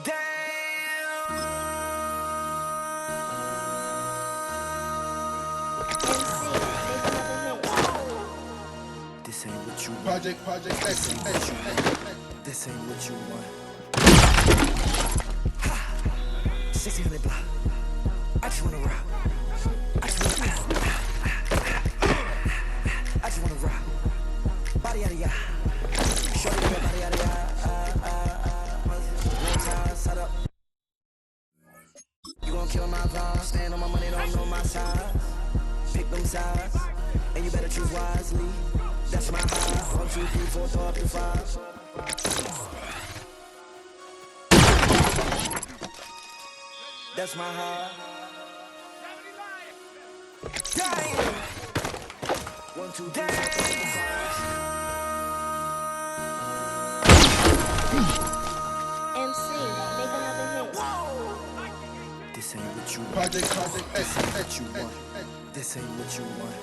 Damn. This ain't what you want. Project X. This ain't what you want. 1600 block. I just wanna rock. I just wanna rock. Body yada yada. Show me your body yada yada. No time, set up. You gon' kill my vibe. Stand on my money, don't know my size. Pick them sides, and you better choose wisely. That's my high. 1, 2, 3, 4, 5, 5. That's my high. Damn. 1, 2, 3, 4, 5. MC, make another hit. This ain't what you want. Project X. This ain't what you want. This ain't what you want.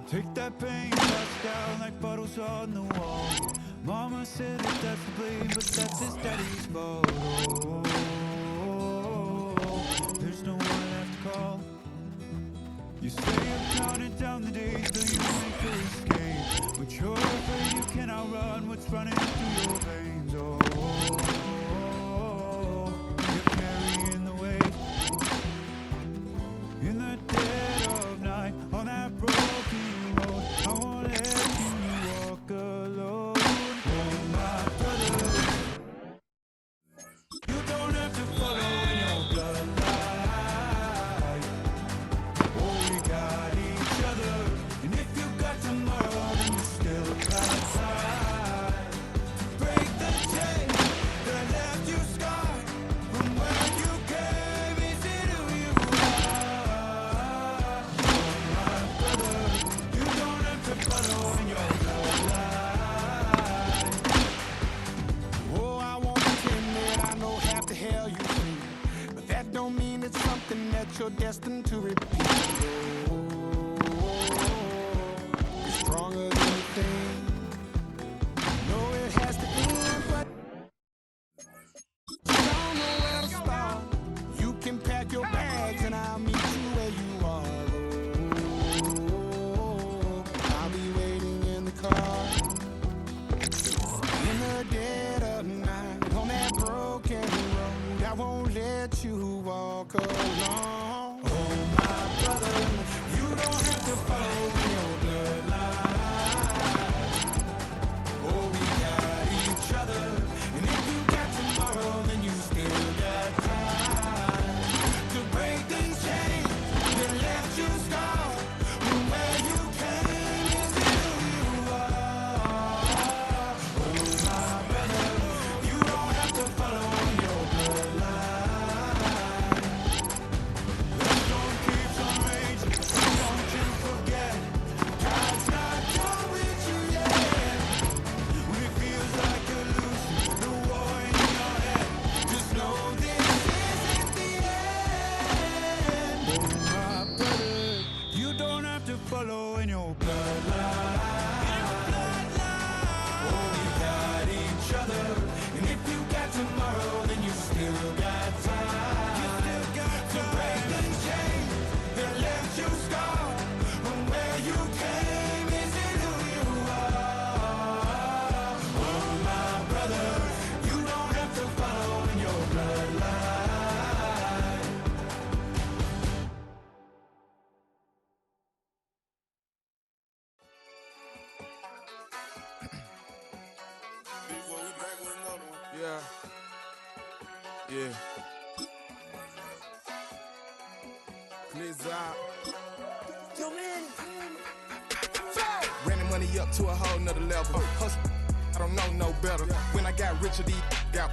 Take that pain, passed down like bottles on the wall. Mama said that that's the blame, but that's his daddy's fault. Oh, there's no one left to call. You say I'm counting down the days till you make your escape, but you're afraid you cannot run what's running through your veins. Oh, you're carrying the weight in the dead of night on that broken road. I won't let you walk alone. Oh, my brother, you don't have to follow your bloodline. Oh, we got each other, and if you got tomorrow, then you still got time. Break the chain that left you scarred from where you came. Is it who you are? Oh, my brother, you don't have to follow in your bloodline. Oh, I won't pretend that I know half the hell you feel, but that don't mean it's something that you're destined to repeat. Oh, you're stronger than you think. Know it has to end, but you don't know where to start. You can pack your bags and I'll meet you where you are. Oh, I'll be waiting in the car. In the dead of night, on that broken road, I won't let you walk alone. Oh, my brother, you don't have to follow your bloodline. Oh, we got each other, and if you got tomorrow, then you still got time to break these chains that left you scarred from where you came. Is it who you are? Oh, my brother, you don't have to follow your bloodline. The storm keeps on raging, don't you forget. God's not done with you yet. When it feels like you're losing the war in your head, just know this isn't the end. Oh, my brother, you don't have to follow in your bloodline. Oh, we got each other, and if you got tomorrow, then you still got time. You still got to break the chains that left you scarred from where you came. Is it who you are? Oh, my brother, you don't have to follow in your bloodline. Yeah. Glizz out. Yo, man. Ran the money up to a whole nother level. Hustle, I don't know no better. When I got richer, these got.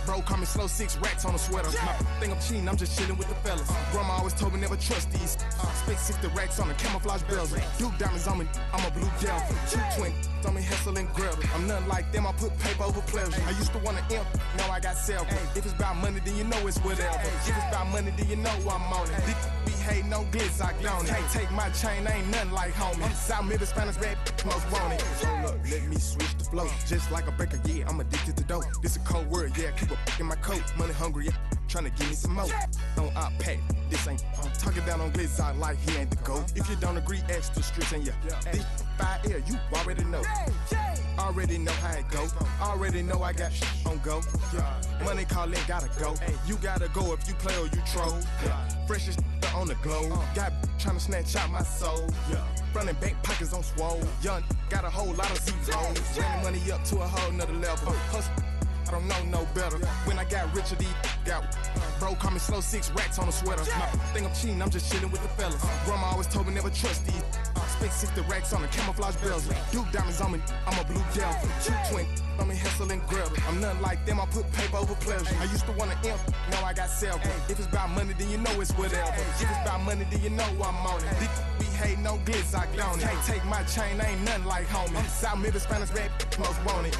Bro, call me slow, 6 racks on a sweater. My think I'm cheating, I'm just chilling with the fellas. Grandma always told me never trust these. Spent 60 racks on the camouflage bells. Duke diamonds on me, I'm a blue devil. 220 on me, Hessel and Gretel. I'm nothing like them, I put paper over pleasure. I used to want to imp, now I got self. If it's about money, then you know it's whatever. If it's about money, then you know I'm on it. These be hating on glitz, I don't it. Can't take my chain, ain't nothing like homie. South Middle Spanish red, most want it. Hold up, let me switch the flow. Just like a breaker, yeah, I'm addicted to dope. This a cold word, yeah, keep a in my coat. Money hungry, yeah, tryna give me some more. On our pack, this ain't talking down on glitz, I like he ain't the GOAT. If you don't agree, ask the streets and yeah. This fire air, you already know. Already know how it go. Already know I got on go. Money calling, gotta go. You gotta go if you play or you troll. Freshest on the globe. Got tryna snatch out my soul. Running bank pockets on swole. Young, got a whole lot of zeros. Running money up to a whole nother level. Hustle, I don't know no better. When I got richer, these got. Bro, call me slow, 6 racks on a sweater. My think I'm cheating, I'm just chilling with the fellas. Grandma always told me never trust these. Spent 60 racks on the camouflage bells. Duke diamonds on me, I'm a blue devil. 220 on me, Hessel and Gretel. I'm nothing like them, I put paper over pleasure. I used to want to imp, now I got self. If it's about money, then you know it's whatever. If it's about money, then you know I'm on it. These be hating on glitz, I don't it. Can't take my chain, ain't nothing like homie. South Middle Spanish red, most want it.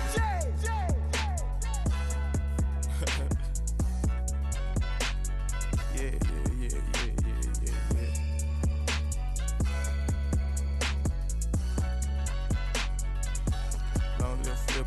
Yeah. Long live Flip.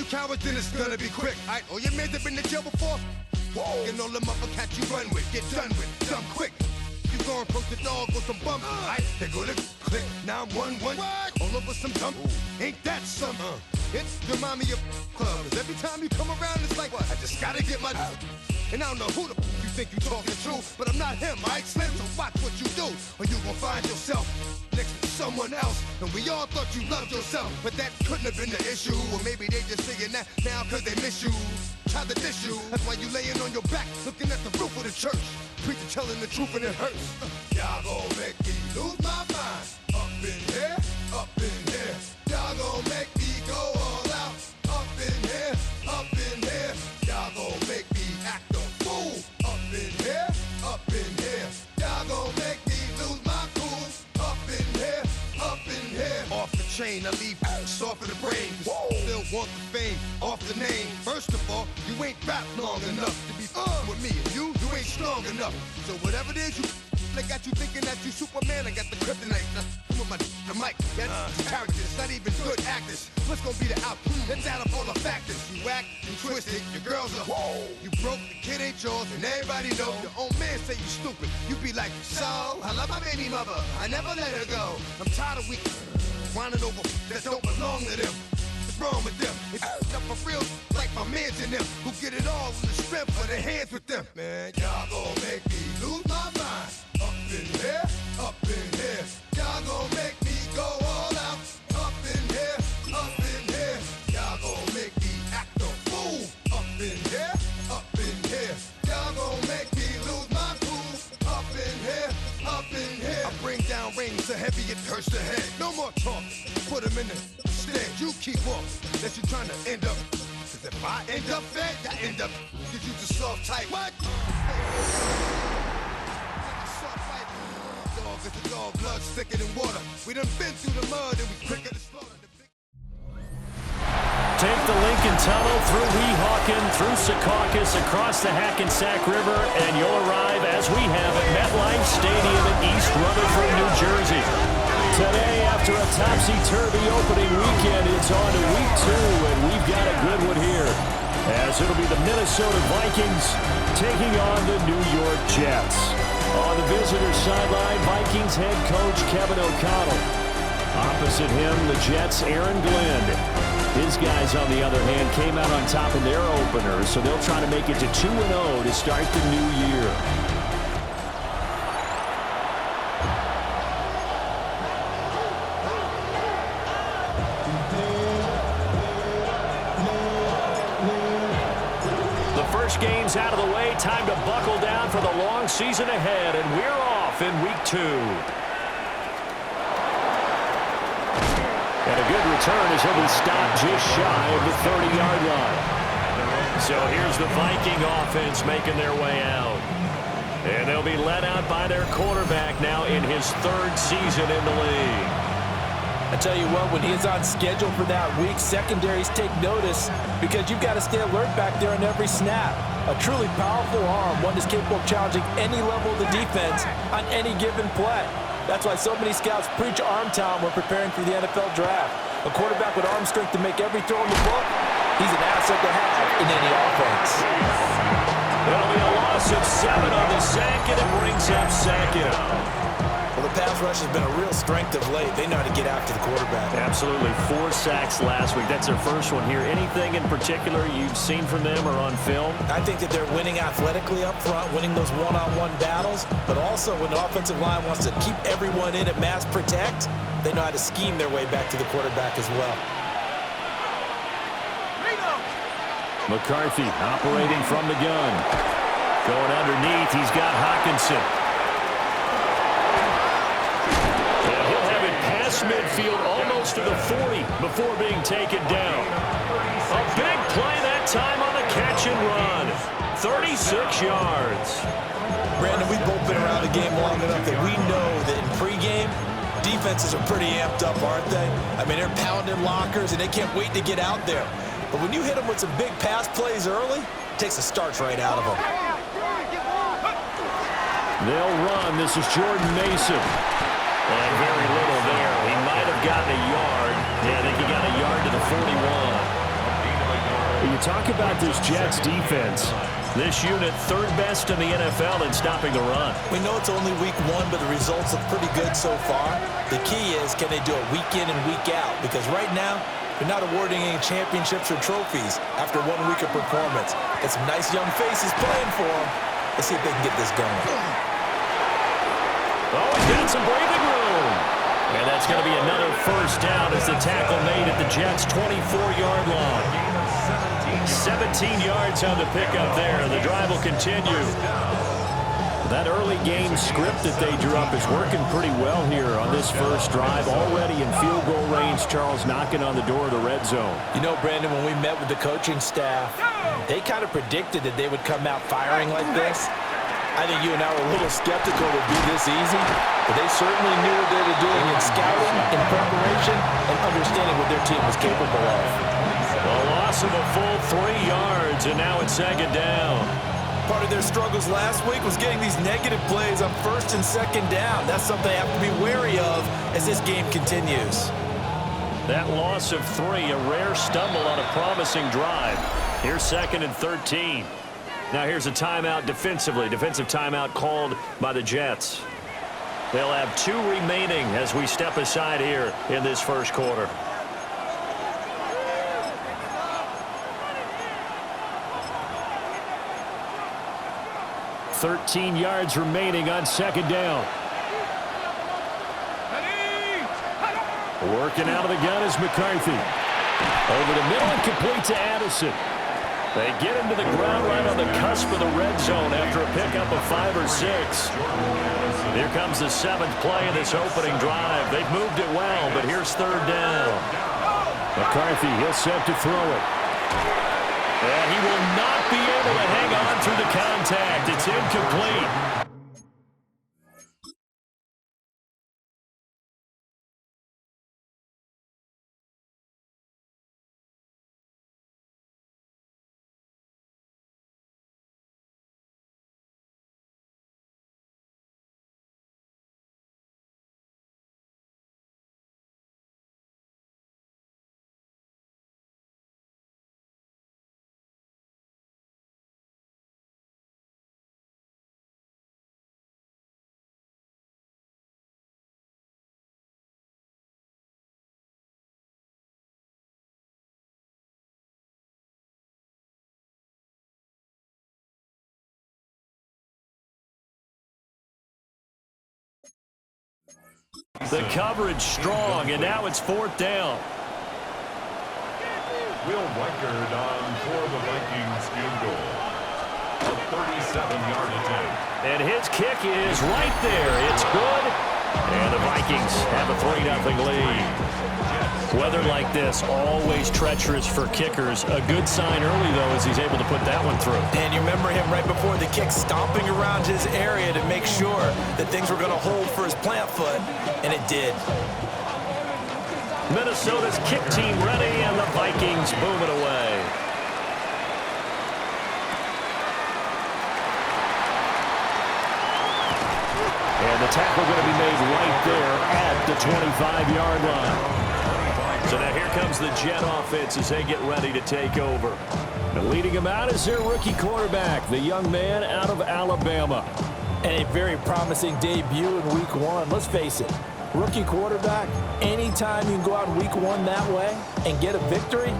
you cowards, then it's gonna be quick. Alright, all your men have been to jail before? Whoa. And all them other cats you run with, get done with, dumb quick. You gon' approach the dog with some bumps. Alright, they gonna click 911. All over some dump. Ain't that something? It's the mommy of clubs. Every time you come around, it's like, I just gotta get my. And I don't know who the you think you talking to, but I'm not him, right, Slim? So watch what you do, or you gon' find yourself next to someone else. And we all thought you loved yourself, but that couldn't have been the issue. Or maybe they just saying that now cause they miss you. Try to diss you, that's why you laying on your back, looking at the roof of the church. Preacher telling the truth and it hurts. Y'all gon' make me lose my mind. Up in here, up in here. Y'all gon' make me go all out. Up in here, up in here. Y'all gon' make me act a fool. Up in here, up in here. Y'all gon' make me lose my cool. Up in here, up in here. Off the chain, I leave soft in the brain. Still want the fame, off the name. First of all, you ain't rap long enough to be with me. And you ain't strong enough. So whatever it is you they got you thinking that you Superman. I got the kryptonite. With the mic. That's characters, not even good actors. What's gonna be the outcome? Let's add up all the factors. You act, you twisted, your girls are you broke, the kid ain't yours, and everybody know. Your own man say you stupid. You be like, so I love my baby mother. I never let her go. I'm tired of weak whining over that don't belong to them. What's wrong with them? It's up for real, like my mans in them, who get it all in the strength of their hands with them. Man, y'all gon' make me lose my mind. Up in here, up in here. Y'all gon' make me go all out. Up in here, up in here. Y'all gon' make me act a fool. Up in here, up in here. Y'all gon' make me lose my cool. Up in here, up in here. I bring down rings so heavy it hurts the head. No more talk, put them in the stand. You keep walking, that you trying to end up. Cause if I end up fed, I end up. Cause you just soft type. What? Dog is a dog, blood thicker than water. We done been through the mud and we quicker to slaughter. Take the Lincoln Tunnel through Weehawken, through Secaucus, across the Hackensack River, and you'll arrive, as we have, at MetLife Stadium in East Rutherford, New Jersey. Today, after a topsy-turvy opening weekend, it's on to week 2, and we've got a good one here, as it'll be the Minnesota Vikings taking on the New York Jets. On the visitor sideline, Vikings head coach Kevin O'Connell. Opposite him, the Jets' Aaron Glenn. His guys, on the other hand, came out on top in their opener, so they'll try to make it to 2-0 to start the new year. The first game's out of the way. Time to buckle down for the long season ahead, and we're off in week 2. And a good return as he'll be stopped just shy of the 30-yard line. So here's the Viking offense making their way out. And they'll be led out by their quarterback now in his 3rd season in the league. I tell you what, when he's on schedule for that week, secondaries take notice because you've got to stay alert back there on every snap. A truly powerful arm, one that's capable of challenging any level of the defense on any given play. That's why so many scouts preach arm talent when preparing for the NFL draft. A quarterback with arm strength to make every throw in the book, he's an asset to have in any offense. That'll be a loss of 7 on the sack, and it brings up 2nd. Well, the pass rush has been a real strength of late. They know how to get after the quarterback. Absolutely. 4 sacks last week. That's their first one here. Anything in particular you've seen from them or on film? I think that they're winning athletically up front, winning those one-on-one battles, but also when the offensive line wants to keep everyone in at mass protect, they know how to scheme their way back to the quarterback as well. McCarthy operating from the gun. Going underneath, he's got Hockenson. And he'll have it past midfield almost to the 40 before being taken down. A big play that time on the catch and run. 36 yards. Brandon, we've both been around the game long enough that we know that in pregame, defenses are pretty amped up, aren't they? I mean, they're pounding lockers, and they can't wait to get out there. But when you hit them with some big pass plays early, it takes the starch right out of them. They'll run. This is Jordan Mason. And very little there. He might have gotten a yard. Yeah, I think he got a yard to the 41. You talk about this Jets defense. This unit third best in the NFL in stopping the run. We know it's only week 1, but the results look pretty good so far. The key is, can they do it week in and week out? Because right now, they're not awarding any championships or trophies after 1 week of performance. Got some nice young faces playing for them. Let's see if they can get this going. Oh, he's got some breathing room. And that's going to be another first down as the tackle made at the Jets' 24-yard line. 17 yards on the pickup there. The drive will continue. That early game script that they drew up is working pretty well here on this first drive. Already in field goal range, Charles knocking on the door of the red zone. You know, Brandon, when we met with the coaching staff, they kind of predicted that they would come out firing like this. I think you and I were a little skeptical it would be this easy, but they certainly knew what they were doing in scouting, in preparation, and understanding what their team was capable of. A loss of a full 3 yards, and now it's second down. Part of their struggles last week was getting these negative plays on first and second down. That's something they have to be wary of as this game continues. That loss of 3, a rare stumble on a promising drive. Here's 2nd and 13. Now here's a timeout defensively. Defensive timeout called by the Jets. They'll have 2 remaining as we step aside here in this first quarter. $13 yards remaining on second down. Working out of the gun is McCarthy. Over the middle and complete to Addison. They get him to the ground right on the cusp of the red zone after a pickup of 5 or 6. Here comes the 7th play of this opening drive. They've moved it well, but here's 3rd down. McCarthy, he'll set to throw it. And he will not be able to hang on through the contact. It's incomplete. The coverage strong, and now it's 4th down. Will Reichard on for the Vikings field goal. A 37-yard attempt. And his kick is right there. It's good. And the Vikings have a 3-0 lead. Weather like this, always treacherous for kickers. A good sign early, though, as he's able to put that one through. And you remember him right before the kick stomping around his area to make sure that things were going to hold for his plant foot, and it did. Minnesota's kick team ready, and the Vikings boom it away. And the tackle going to be made right there at the 25-yard line. So now here comes the Jet offense as they get ready to take over. And leading them out is their rookie quarterback, the young man out of Alabama. And a very promising debut in week 1. Let's face it, rookie quarterback, anytime you can go out in week 1 that way and get a victory,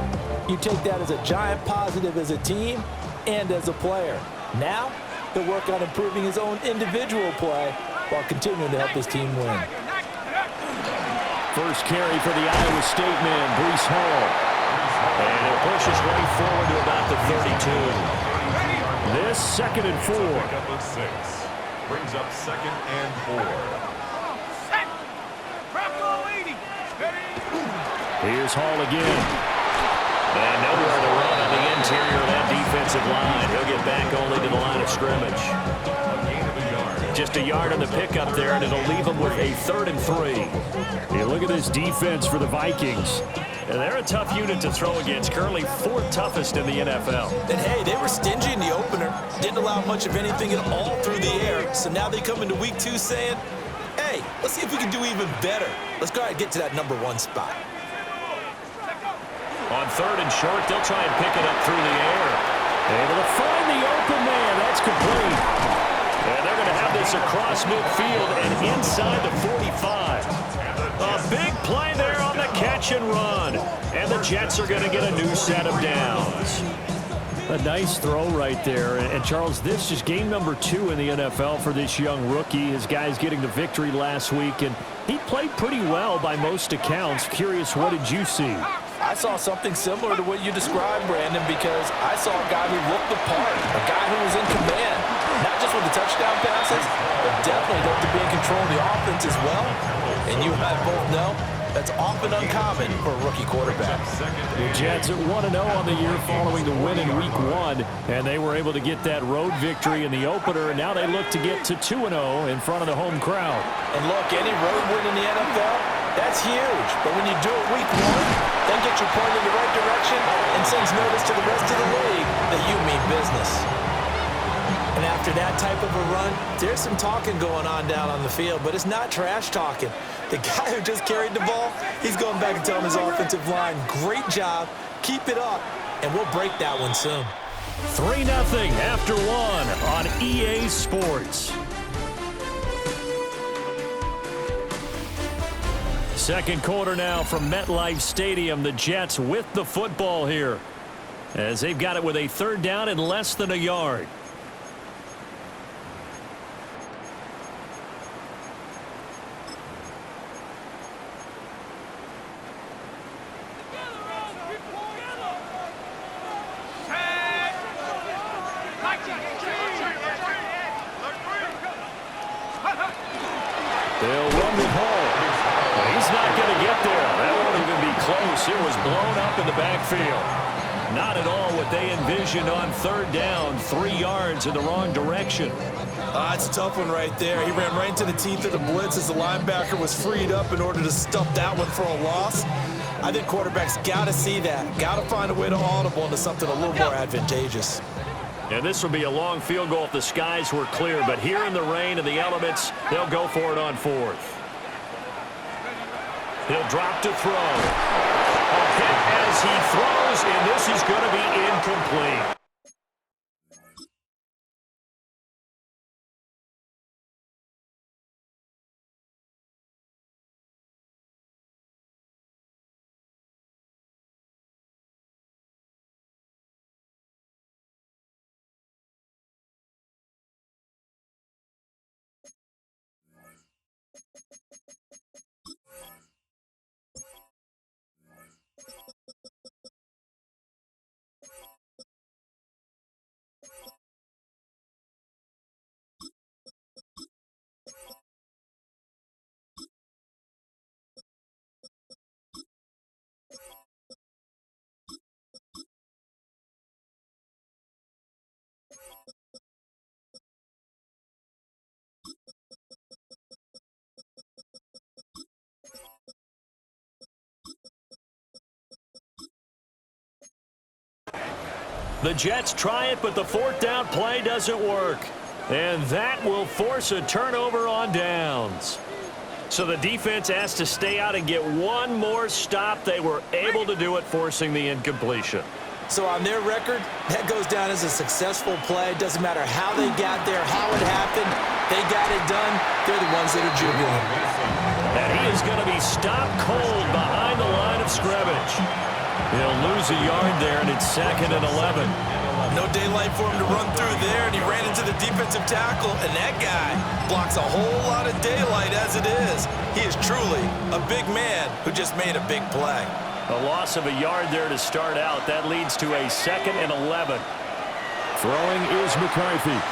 you take that as a giant positive as a team and as a player. Now, he'll work on improving his own individual play while continuing to help his team win. First carry for the Iowa State man, Breece Hall. And he'll push his way forward to about the 32. This 2nd and 4. Pickup of 6. Brings up 2nd and 4. Here's Hall again. And nowhere to run on the interior of that defensive line. He'll get back only to the line of scrimmage. Just a yard on the pickup there, and it'll leave them with a 3rd and 3. You look at this defense for the Vikings. And they're a tough unit to throw against, currently 4th toughest in the NFL. And hey, they were stingy in the opener, didn't allow much of anything at all through the air. So now they come into week 2 saying, hey, let's see if we can do even better. Let's go ahead and get to that number 1 spot. On 3rd and short, they'll try and pick it up through the air. Able to find the open man. That's complete. And they're going to have this across midfield and inside the 45. A big play there on the catch and run. And the Jets are going to get a new set of downs. A nice throw right there. And Charles, this is game number 2 in the NFL for this young rookie. His guys getting the victory last week, and he played pretty well by most accounts. Curious, what did you see? I saw something similar to what you described, Brandon, because I saw a guy who looked the part, a guy who was in command, not just with the touchdown passes, but definitely looked to be in control of the offense as well. And you and I both know that's often uncommon for a rookie quarterback. The Jets at 1-0 on the year following the win in Week 1, and they were able to get that road victory in the opener, and now they look to get to 2-0 in front of the home crowd. And look, any road win in the NFL, that's huge. But when you do it Week 1, then get your point in the right direction and sends notice to the rest of the league that you mean business. And after that type of a run, there's some talking going on down on the field, but it's not trash talking. The guy who just carried the ball, he's going back and telling his offensive line, great job, keep it up, and we'll break that one soon. 3-0 after 1 on EA Sports. Second quarter now from MetLife Stadium. The Jets with the football here as they've got it with a 3rd down and less than a yard. They'll run with Hall. He's not going to get there. That won't even be close. It was blown up in the backfield. Not at all what they envisioned on 3rd down. 3 yards in the wrong direction. It's a tough one right there. He ran right into the teeth of the blitz as the linebacker was freed up in order to stuff that one for a loss. I think quarterbacks got to see that. Got to find a way to audible into something a little more advantageous. And this would be a long field goal if the skies were clear. But here in the rain and the elements, they'll go for it on 4th. He'll drop to throw. A hit as he throws, and this is going to be incomplete. The Jets try it, but the 4th down play doesn't work. And that will force a turnover on downs. So the defense has to stay out and get one more stop. They were able to do it, forcing the incompletion. So on their record, that goes down as a successful play. Doesn't matter how they got there, how it happened. They got it done. They're the ones that are jubilant. And he is going to be stopped cold behind the line of scrimmage. He'll lose a yard there, and it's 2nd and 11. No daylight for him to run through there, and he ran into the defensive tackle, and that guy blocks a whole lot of daylight as it is. He is truly a big man who just made a big play. A loss of a yard there to start out. That leads to a 2nd and 11. Throwing is McCarthy.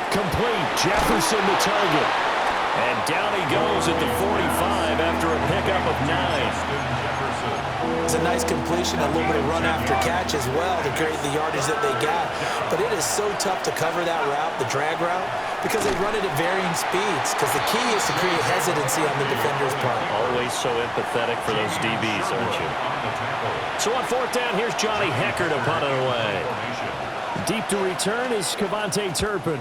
Complete. Jefferson the target. And down he goes at the 45 after a pickup of 9. It's a nice completion, a little bit of run after catch as well to create the yardage that they got. But it is so tough to cover that route, the drag route, because they run it at varying speeds. Because the key is to create hesitancy on the defender's part. Always so empathetic for those DBs, aren't you? So on 4th down, here's Johnny Hecker to punt it away. Deep to return is Cavante Turpin.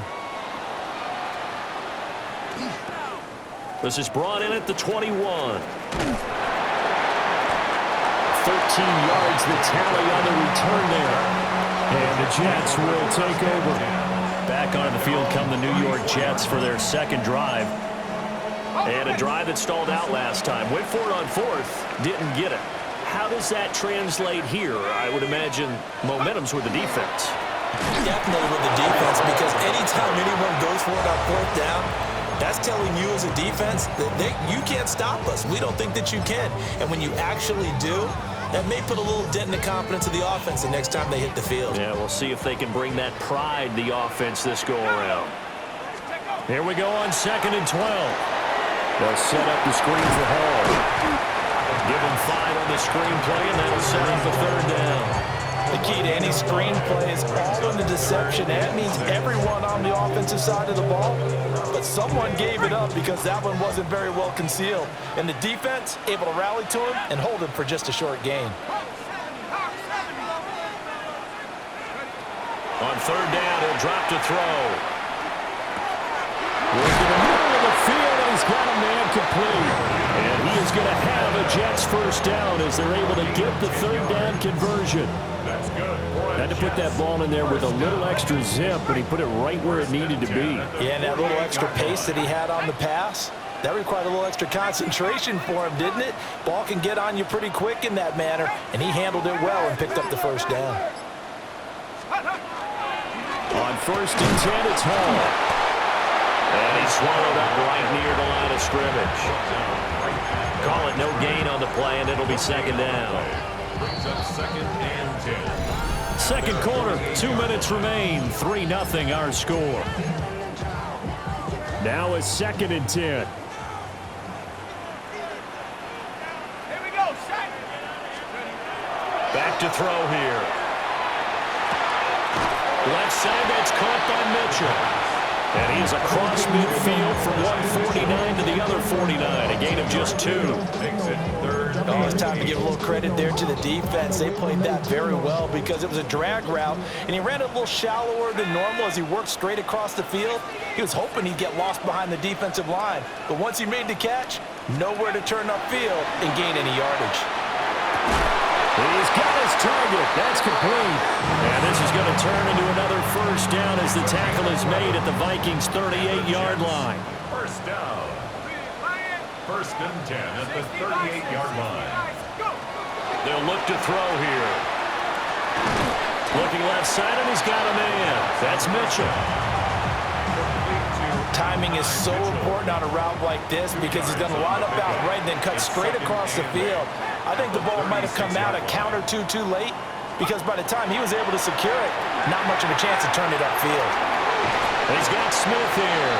This is brought in at the 21. yards, the tally on the return there. And the Jets will take over. Back onto the field come the New York Jets for their second drive. And a drive that stalled out last time. Went for it on fourth, didn't get it. How does that translate here? I would imagine momentum's with the defense. Definitely with the defense, because anytime anyone goes for it on fourth down, that's telling you as a defense that you can't stop us. We don't think that you can. And when you actually do, that may put a little dent in the confidence of the offense the next time they hit the field. Yeah, we'll see if they can bring that pride, the offense, this go-around. Here we go on 2nd and 12. They'll set up the screen for Hall. Give him 5 on the screen play, and that'll set up the 3rd down. The key to any screen play is all in the deception. That means everyone on the offensive side of the ball, but someone gave it up because that one wasn't very well concealed. And the defense able to rally to him and hold him for just a short gain. On 3rd down, he'll drop to throw. Look in the middle of the field, and he's got a man complete. And he is going to have a Jets first down as they're able to get the 3rd down conversion. That's good. Had to put that ball in there with a little extra zip, but he put it right where it needed to be. Yeah, and that little extra pace that he had on the pass, that required a little extra concentration for him, didn't it? Ball can get on you pretty quick in that manner, and he handled it well and picked up the first down. On 1st and 10, it's Hall. And he swallowed up right near the line of scrimmage. Call it no gain on the play, and it'll be 2nd down. Brings up 2nd and 10. Second quarter, 2 minutes remain. 3-0 our score. Now it's 2nd and 10. Here we go, set. Back to throw here. Left side, that's caught by Mitchell. And he's across midfield from 149 to the other 49. A gain of just 2. Makes it 3rd. Oh, it's time to give a little credit there to the defense. They played that very well because it was a drag route, and he ran it a little shallower than normal as he worked straight across the field. He was hoping he'd get lost behind the defensive line, but once he made the catch, nowhere to turn upfield and gain any yardage. He's got his target. That's complete. And this is going to turn into another first down as the tackle is made at the Vikings' 38-yard line. First down. 1st and 10 at the 38-yard line. They'll look to throw here. Looking left side, and he's got a man. That's Mitchell. Timing is so important on a route like this because he's going to line up out right and then cut straight across the field. I think the ball might have come out a count or two too late because by the time he was able to secure it, not much of a chance to turn it upfield. He's got Smith here.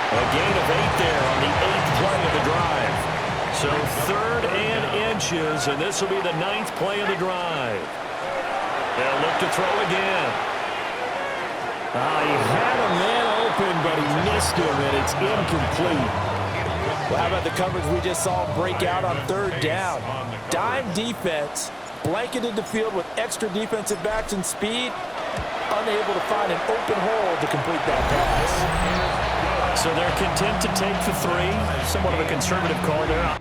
A gain of 8 there on the 8th play of the drive. So 3rd and inches, and this will be the 9th play of the drive. They'll look to throw again. He had a man open, but he missed him, and it's incomplete. Well, how about the coverage we just saw break out on 3rd down? Dime defense, blanketed the field with extra defensive backs and speed, unable to find an open hole to complete that pass. So they're content to take the 3. Somewhat of a conservative call there.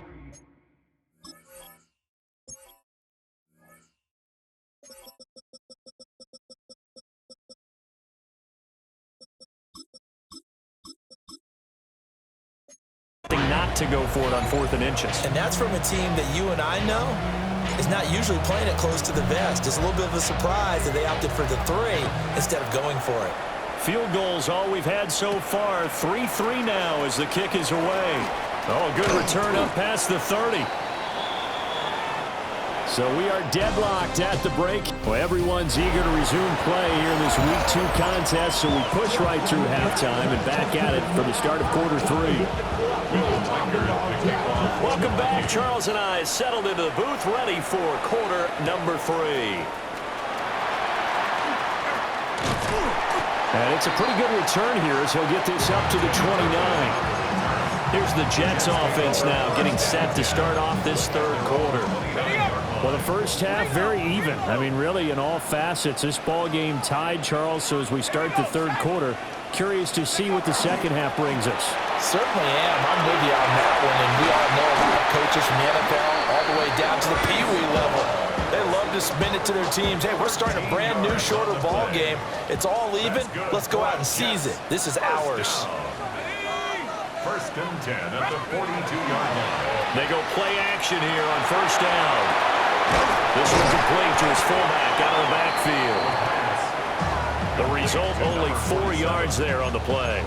Not to go for it on 4th and inches. And that's from a team that you and I know is not usually playing it close to the vest. It's a little bit of a surprise that they opted for the 3 instead of going for it. Field goals all we've had so far. 3-3 now as the kick is away. Oh, good return up past the 30. So we are deadlocked at the break. Well, everyone's eager to resume play here in this Week 2 contest, so we push right through halftime and back at it for the start of quarter 3. Welcome back. Charles and I settled into the booth, ready for quarter number 3. And it's a pretty good return here as he'll get this up to the 29. Here's the Jets offense now getting set to start off this 3rd quarter. Well, the first half, very even. I mean, really, in all facets, this ball game tied, Charles. So as we start the 3rd quarter, curious to see what the second half brings us. Certainly am. I'm with you on that one, and we all know a lot of coaches from the NFL all the way down to the Pee Wee level. They love to spin it to their teams. Hey, we're starting a brand new, shorter ball game. It's all even. Let's go out and seize it. This is ours. First and 10 at the 42-yard line. They go play action here on first down. This one's complete to his fullback out of the backfield. The result, only 4 yards there on the play.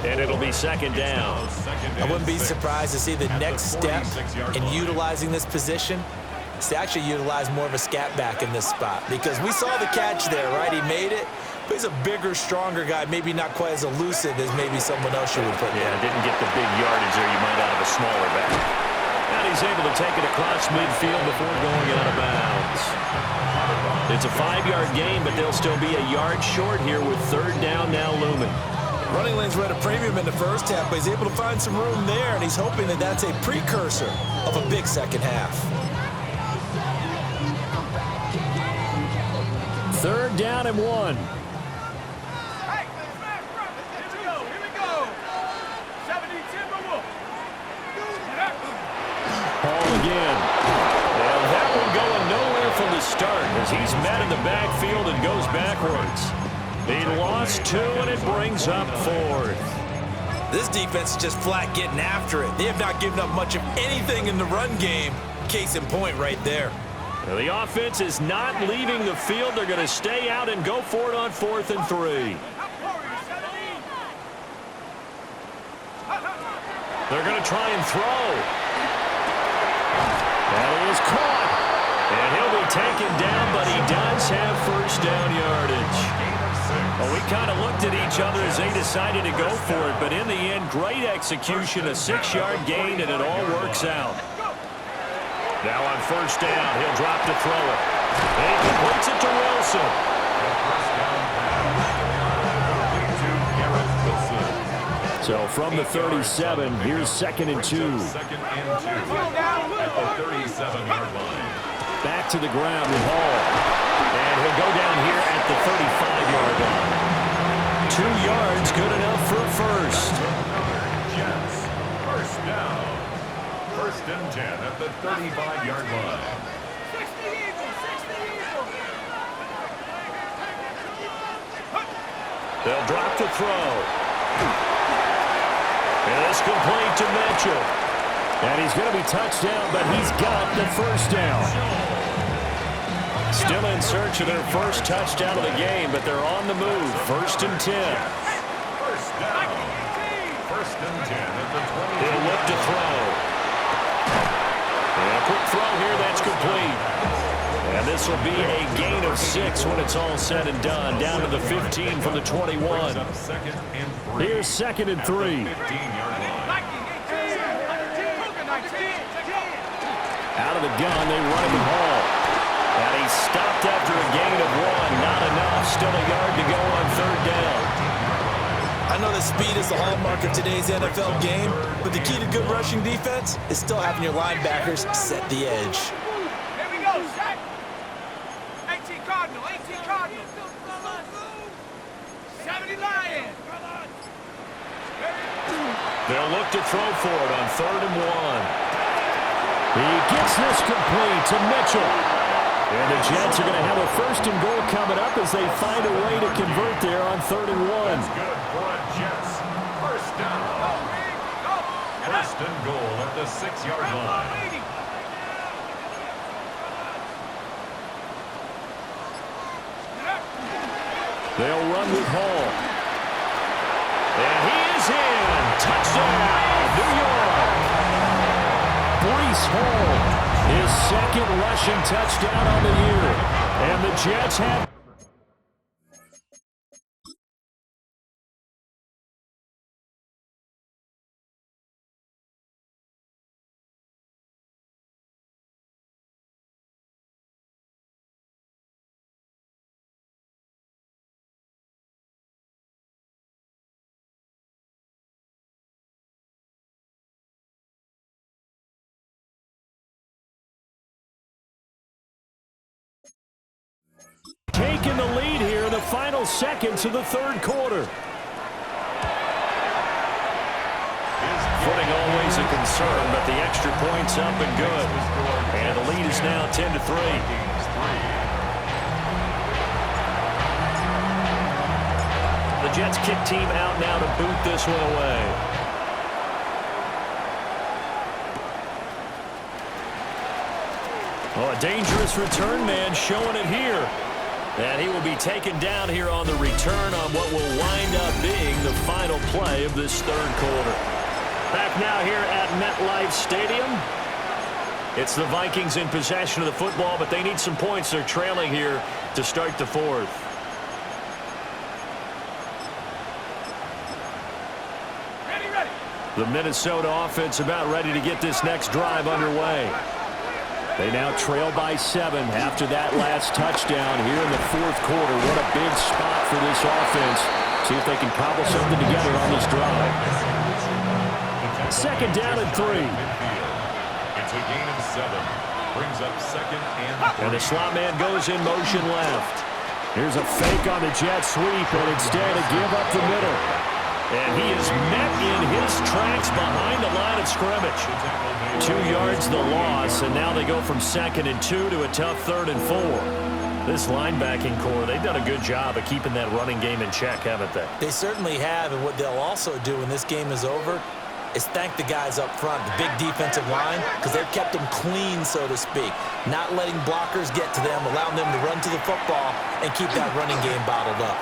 And it'll be second down. I wouldn't be surprised to see the next step in utilizing this position is to actually utilize more of a scat back in this spot. Because we saw the catch there, right? He made it. But he's a bigger, stronger guy, maybe not quite as elusive as maybe someone else you would put in. Yeah, didn't get the big yardage there you might out of a smaller back. And he's able to take it across midfield before going out of bounds. It's a 5-yard gain, but they'll still be a yard short here with third down now looming. Running lanes were at a premium in the first half, but he's able to find some room there, and he's hoping that that's a precursor of a big second half. Third down and 1. Ball again. And that one going nowhere from the start as he's met in the backfield and goes backwards. He lost 2, and it brings up 4th. This defense is just flat getting after it. They have not given up much of anything in the run game. Case in point right there. Well, the offense is not leaving the field. They're going to stay out and go for it on 4th and 3. They're going to try and throw. That is caught. And he'll be taken down, but he does have first down yardage. Well, we kind of looked at each other as they decided to go for it, but in the end, great execution, a 6-yard gain, and it all works out. Now on first down, he'll drop to throw it. And he completes it to Wilson. So from the 37, here's second and 2. Second and 2 at the 37-yard line. Back to the ground with Hall. And he'll go down here at the 35-yard line. 2 yards, good enough for a first. Jets, first down. First and 10 at the 35-yard line. They'll drop to throw. And it's complete to Mitchell. And he's going to be touched down, but he's got the first down. Still in search of their first touchdown of the game, but they're on the move. First and 10. First down. First and 10 at the 20. He'll look to throw. And a quick throw here, that's complete. And this will be a gain of 6 when it's all said and done. Down to the 15 from the 21. Here's second and 3. 15-yard line. Out of the gun, they run him with Hall. And he's stopped after a gain of 1. Not enough. Still a yard to go on third down. I know that speed is the hallmark of today's NFL game, but the key to good rushing defense is still having your linebackers set the edge. Here we go, set. 18 Cardinal, 18 Cardinal. 70 Lion. They'll look to throw for it on third and 1. He gets this complete to Mitchell. And the Jets are going to have a first and goal coming up as they find a way to convert there on third and 1. That's good for the Jets. First down. First and goal at the 6-yard line. They'll run with Hall. And he is in. Touchdown, New York. Breece Hall, his second rushing touchdown on the year. And the Jets have... taking the lead here in the final seconds of the third quarter. was a concern, but the extra point's up and good. And the lead is now 10-3. The Jets kick team out now to boot this one away. Oh, a dangerous return man showing it here. And he will be taken down here on the return on what will wind up being the final play of this third quarter. Back now here at MetLife Stadium. It's the Vikings in possession of the football, but they need some points. They're trailing here to start the fourth. Ready. The Minnesota offense about ready to get this next drive underway. They now trail by 7 after that last touchdown here in the fourth quarter. What a big spot for this offense. See if they can cobble something together on this drive. Second down and 3. It's a gain of 7. Brings up second and 3. And the slot man goes in motion left. Here's a fake on the jet sweep, and instead a give up the middle. And he is met in his tracks behind the line of scrimmage. 2 yards the loss, and now they go from 2nd and 2 to a tough 3rd and 4. This linebacking core, they've done a good job of keeping that running game in check, haven't they? They certainly have, and what they'll also do when this game is over is thank the guys up front, the big defensive line, because they've kept them clean, so to speak. Not letting blockers get to them, allowing them to run to the football and keep that running game bottled up.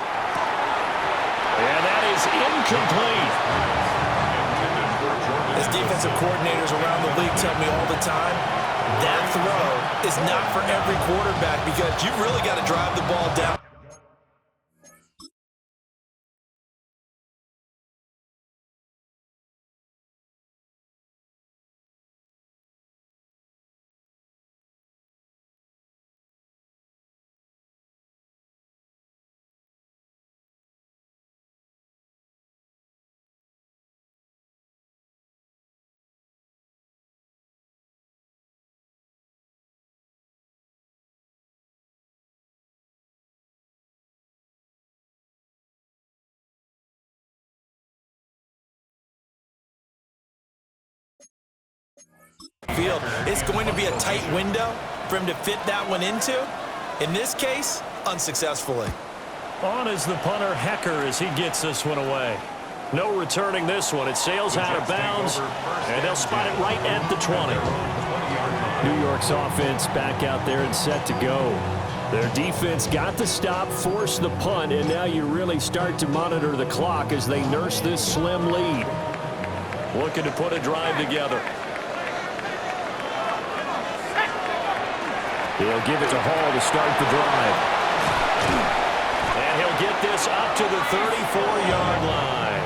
And that is incomplete. As defensive coordinators around the league tell me all the time, that throw is not for every quarterback because you've really got to drive the ball down. Field. It's going to be a tight window for him to fit that one into. In this case, unsuccessfully. On is the punter, Hecker, as he gets this one away. No returning this one. It sails out of bounds, and they'll spot it right at the 20. New York's offense back out there and set to go. Their defense got the stop, forced the punt, and now you really start to monitor the clock as they nurse this slim lead. Looking to put a drive together. He'll give it to Hall to start the drive. And he'll get this up to the 34-yard line.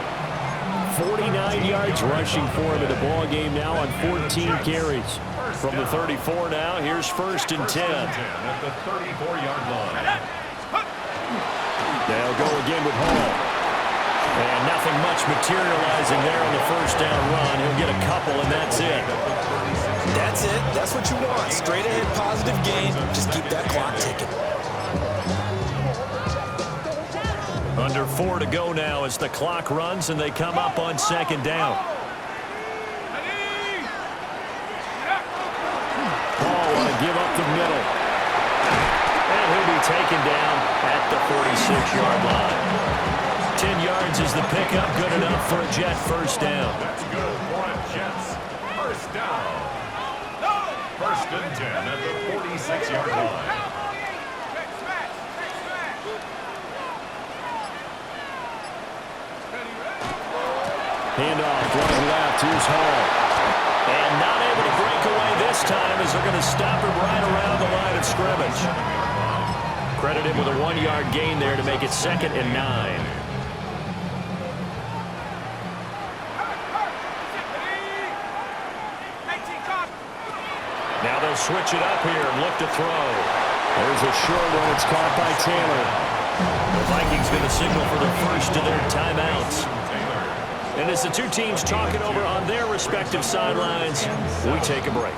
49 yards rushing for him in the ball game now on 14 carries. From the 34 now, here's 1st and 10. At the 34-yard line. They'll go again with Hall. And nothing much materializing there on the first down run. He'll get a couple, and that's it. That's it. That's what you want. Straight ahead, positive gain. Just keep that clock ticking. Under 4 to go now as the clock runs, and they come up on 2nd down. Hall will give up the middle. And he'll be taken down at the 46-yard line. 10 yards is the pickup. Good enough for a Jet first down. That's good for a Jets first down. 1st and 10 at the 46-yard line. Handoff, running left. Here's Hall. And not able to break away this time as they're going to stop him right around the line of scrimmage. Credit him with a 1-yard gain there to make it 2nd and 9. Now they'll switch it up here and look to throw. There's a short one. It's caught by Taylor. The Vikings going to signal for the first of their timeouts. And as the two teams talking over on their respective sidelines, we take a break.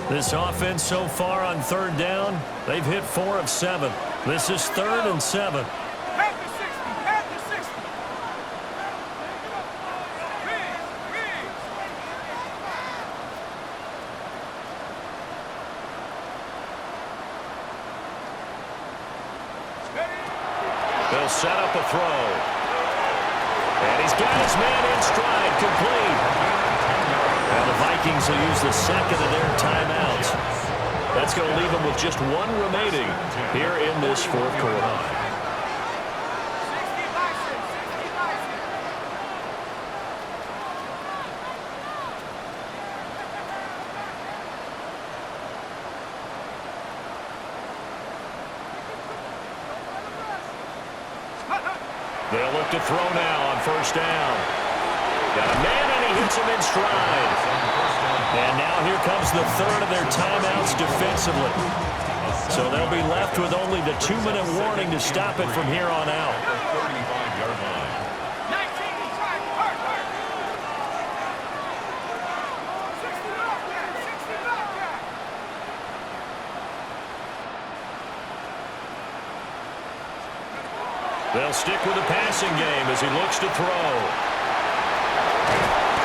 This offense so far on 3rd down, they've hit 4 of 7. This is 3rd and 7. Pack the 6 He'll set up a throw. And he's got his man in stride, complete. And the Vikings will use the second of their timeouts. That's going to leave them with just one remaining here in this fourth quarter. They'll look to throw now on first down. Got a man, and he hits him in stride. And now here comes the third of their timeouts defensively. So they'll be left with only the 2-minute warning to stop it from here on out. 35-yard line. 19 inside. Hurt. 60 back there. 60 back there. They'll stick with the passing game as he looks to throw.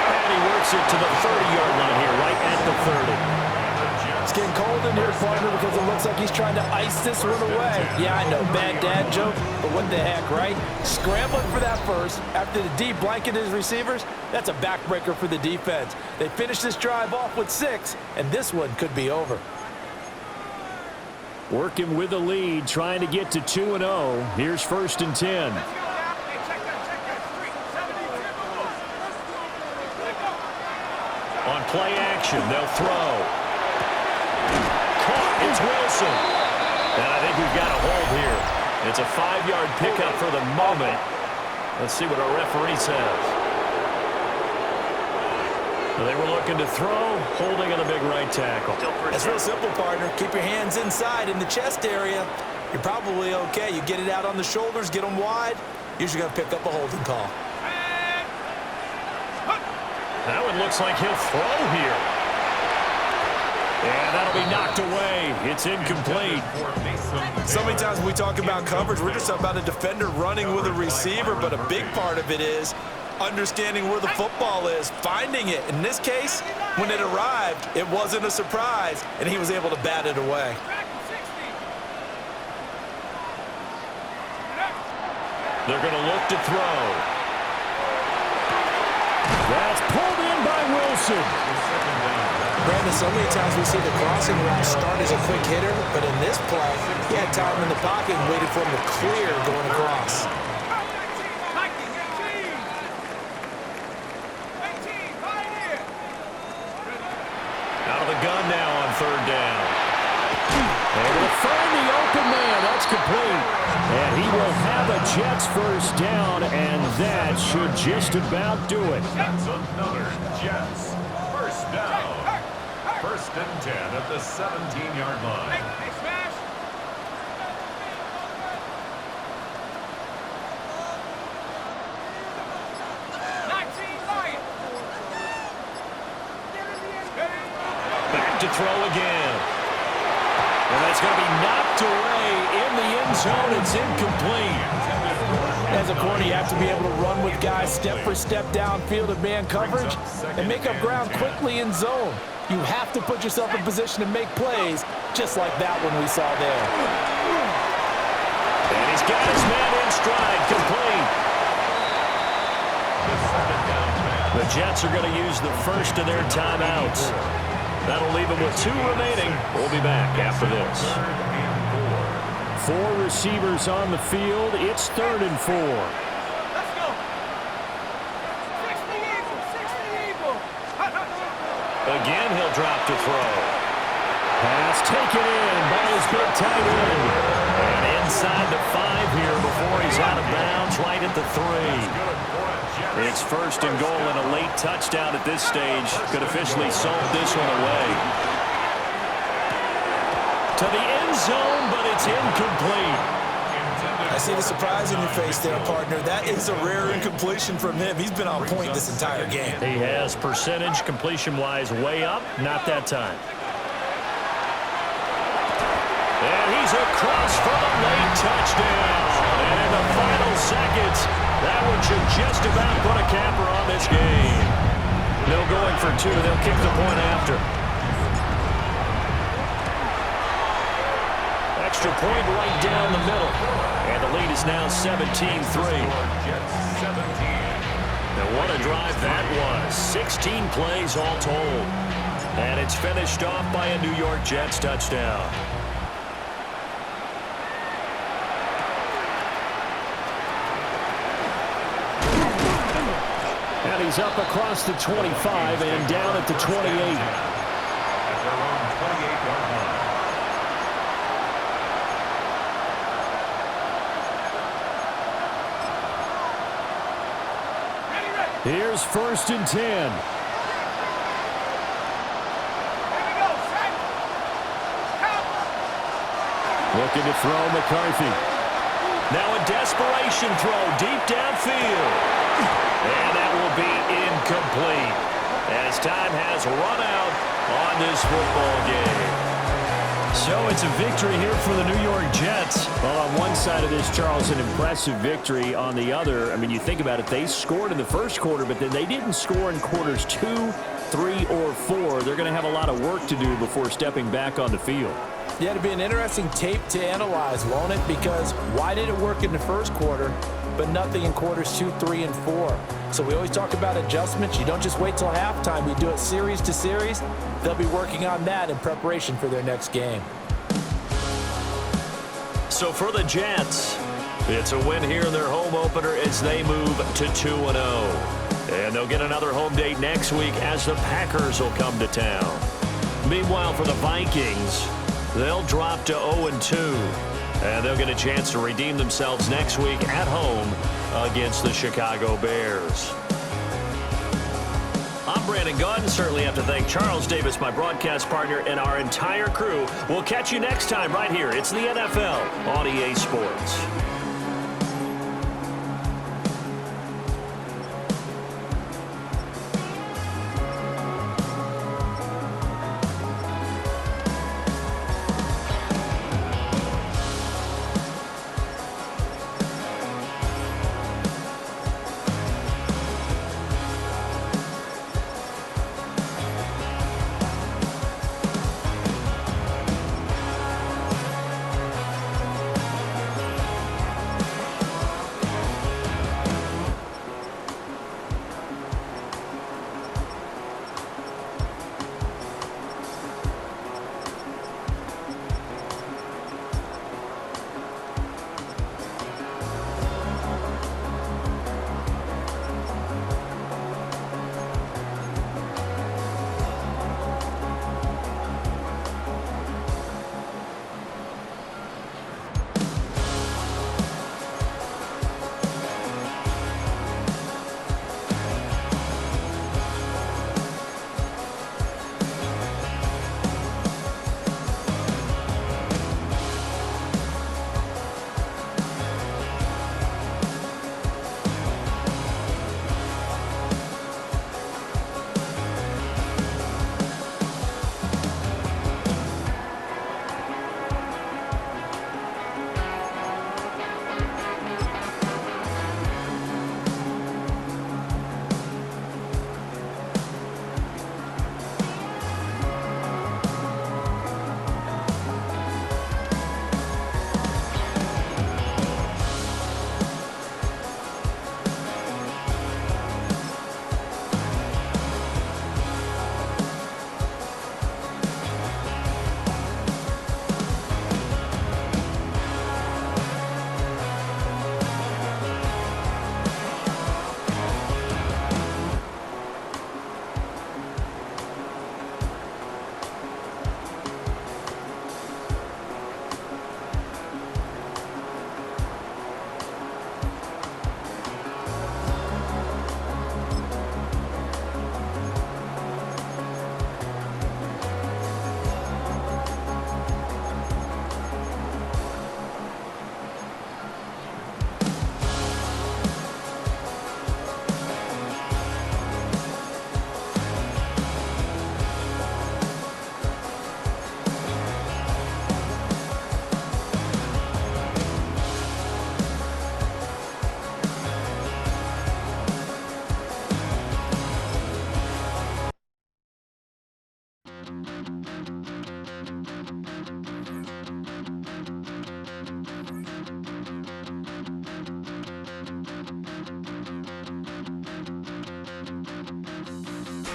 And he works it to the 30-yard line here, right at the 30. It's getting cold in here, partner, because it looks like he's trying to ice this one away. Yeah, I know, bad dad joke, but what the heck, right? Scrambling for that first after the D blanketed his receivers, that's a backbreaker for the defense. They finish this drive off with 6, and this one could be over. Working with the lead, trying to get to 2-0. Here's 1st and 10. Let's go now. Hey, check that. 3, 72. On play action, they'll throw. Caught, it's Wilson. And I think we've got a hold here. It's a 5-yard pickup for the moment. Let's see what our referee says. They were looking to throw, holding on the big right tackle. It's real simple, partner. Keep your hands inside in the chest area. You're probably okay. You get it out on the shoulders, get them wide. Usually going to pick up a holding call. Now it looks like he'll throw here. And that'll be knocked away. It's incomplete. So many times when we talk about coverage, we're just talking about a defender running with a receiver, but a big part of it is understanding where the football is, finding it. In this case, when it arrived, it wasn't a surprise, and he was able to bat it away. They're going to look to throw. That's pulled in by Wilson. Brandon, so many times we see the crossing route start as a quick hitter, but in this play, he had time in the pocket and waited for him to clear going across. Out of the gun now on 3rd down. Able to find the open man. That's complete. And he will have a Jets first down, and that should just about do it. That's another Jets first down. 1st and 10 at the 17-yard line. Hey, smash. Back to throw again. And that's going to be knocked away in the end zone. It's incomplete. As a corner, you have to be able to run with guys step for step downfield of man coverage and make up ground quickly in zone. You have to put yourself in position to make plays, just like that one we saw there. And he's got his man in stride, complete. The Jets are going to use the first of their timeouts. That'll leave them with 2 remaining. We'll be back after this. 4 receivers on the field. It's 3rd and 4. Let's go. 60 Eagle. Again, he'll drop to throw. Pass taken in by his big tight end. And inside the 5 here before he's out of bounds, right at the 3. It's 1st and goal, and a late touchdown at this stage could officially sold this one away. To the end zone, but it's incomplete. I see the surprise in your face there, partner. That is a rare incompletion from him. He's been on point this entire game. He has percentage completion-wise way up, not that time. And he's across for the late touchdown. And in the final seconds, that one should just about put a capper on this game. No going for 2. They'll kick the point after. Extra point right down the middle. And the lead is now 17-3. Jets 17. And what a drive that was. 16 plays all told. And it's finished off by a New York Jets touchdown. And he's up across the 25 and down at the 28. At their own 28-yard line. Here's 1st and 10. Here we go, set. Count. Looking to throw McCarthy. Now a desperation throw deep downfield. And that will be incomplete as time has run out on this football game. So it's a victory here for the New York Jets. Well, on one side of this, Charles, an impressive victory. On the other, I mean, you think about it, they scored in the first quarter, but then they didn't score in quarters 2, 3, or 4. They're going to have a lot of work to do before stepping back on the field. Yeah, it'll be an interesting tape to analyze, won't it? Because why did it work in the first quarter, but nothing in quarters 2, 3, and 4? So we always talk about adjustments. You don't just wait till halftime. You do it series to series. They'll be working on that in preparation for their next game. So for the Jets, it's a win here in their home opener as they move to 2-0. And they'll get another home date next week as the Packers will come to town. Meanwhile, for the Vikings, they'll drop to 0-2. And they'll get a chance to redeem themselves next week at home against the Chicago Bears. I'm Brandon Gaudin. Certainly have to thank Charles Davis, my broadcast partner, and our entire crew. We'll catch you next time right here. It's the NFL on EA Sports.